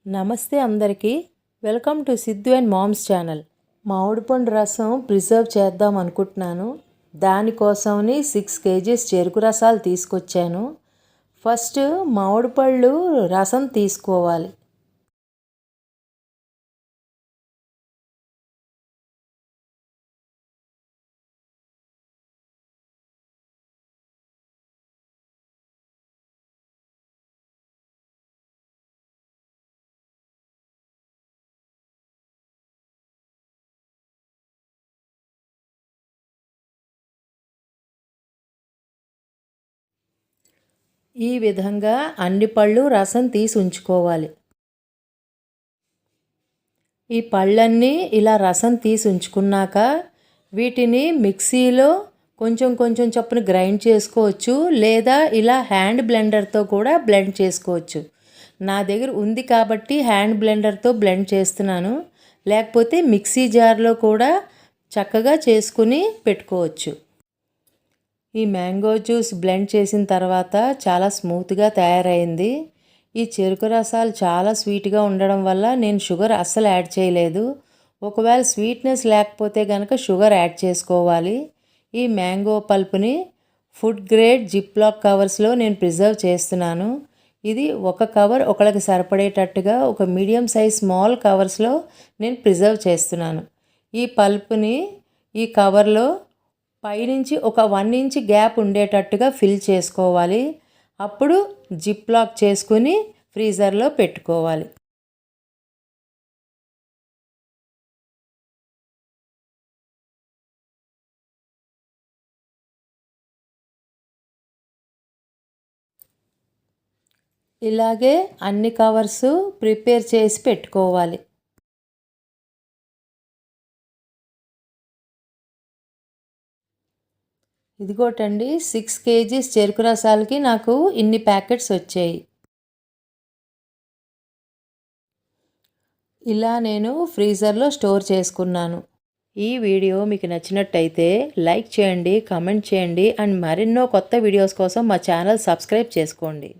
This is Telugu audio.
నమస్తే అందరికీ. Welcome to Siddhu and mom's channel. మామిడి పండు రసం ప్రిజర్వ్ చేద్దాం అనుకుంటున్నాను. దానికోసమని 6 kgs చెరుకు రసాలు తీసుకొచ్చాను. ఫస్ట్ మామిడి పళ్ళు రసం తీసుకోవాలి. ఈ విధంగా అన్ని పళ్ళు రసం తీసి ఉంచుకోవాలి. ఈ పళ్ళన్నీ ఇలా రసం తీసి ఉంచుకున్నాక వీటిని మిక్సీలో కొంచెం కొంచెం చొప్పున గ్రైండ్ చేసుకోవచ్చు, లేదా ఇలా హ్యాండ్ బ్లెండర్తో కూడా బ్లెండ్ చేసుకోవచ్చు. నా దగ్గర ఉంది కాబట్టి హ్యాండ్ బ్లెండర్తో బ్లెండ్ చేస్తున్నాను. లేకపోతే మిక్సీ జార్లో కూడా చక్కగా చేసుకుని పెట్టుకోవచ్చు. ఈ మ్యాంగో జ్యూస్ బ్లెండ్ చేసిన తర్వాత చాలా స్మూత్గా తయారైంది. ఈ చెరుకు రసాలు చాలా స్వీట్గా ఉండడం వల్ల నేను షుగర్ అస్సలు యాడ్ చేయలేదు. ఒకవేళ స్వీట్నెస్ లేకపోతే కనుక షుగర్ యాడ్ చేసుకోవాలి. ఈ మ్యాంగో పల్ప్ని ఫుడ్ గ్రేడ్ జిప్లాక్ కవర్స్లో నేను ప్రిజర్వ్ చేస్తున్నాను. ఇది ఒక కవర్ ఒకళ్ళకి సరిపడేటట్టుగా ఒక మీడియం సైజ్ స్మాల్ కవర్స్లో నేను ప్రిజర్వ్ చేస్తున్నాను. ఈ పల్ప్ని ఈ కవర్లో పైనుంచి ఒక 1 ఇంచ్ గ్యాప్ ఉండేటట్టుగా ఫిల్ చేసుకోవాలి. అప్పుడు జిప్ లాక్ చేసుకుని ఫ్రీజర్లో పెట్టుకోవాలి. ఇలాగే అన్ని కవర్స్ ప్రిపేర్ చేసి పెట్టుకోవాలి. ఇదిగోటండి 6 kgs చెరుకు రసాలకి నాకు ఇన్ని ప్యాకెట్స్ వచ్చాయి. ఇలా నేను ఫ్రీజర్లో స్టోర్ చేసుకున్నాను. ఈ వీడియో మీకు నచ్చినట్టయితే లైక్ చేయండి, కామెంట్ చేయండి అండ్ మరెన్నో కొత్త వీడియోస్ కోసం మా ఛానల్ సబ్స్క్రైబ్ చేసుకోండి.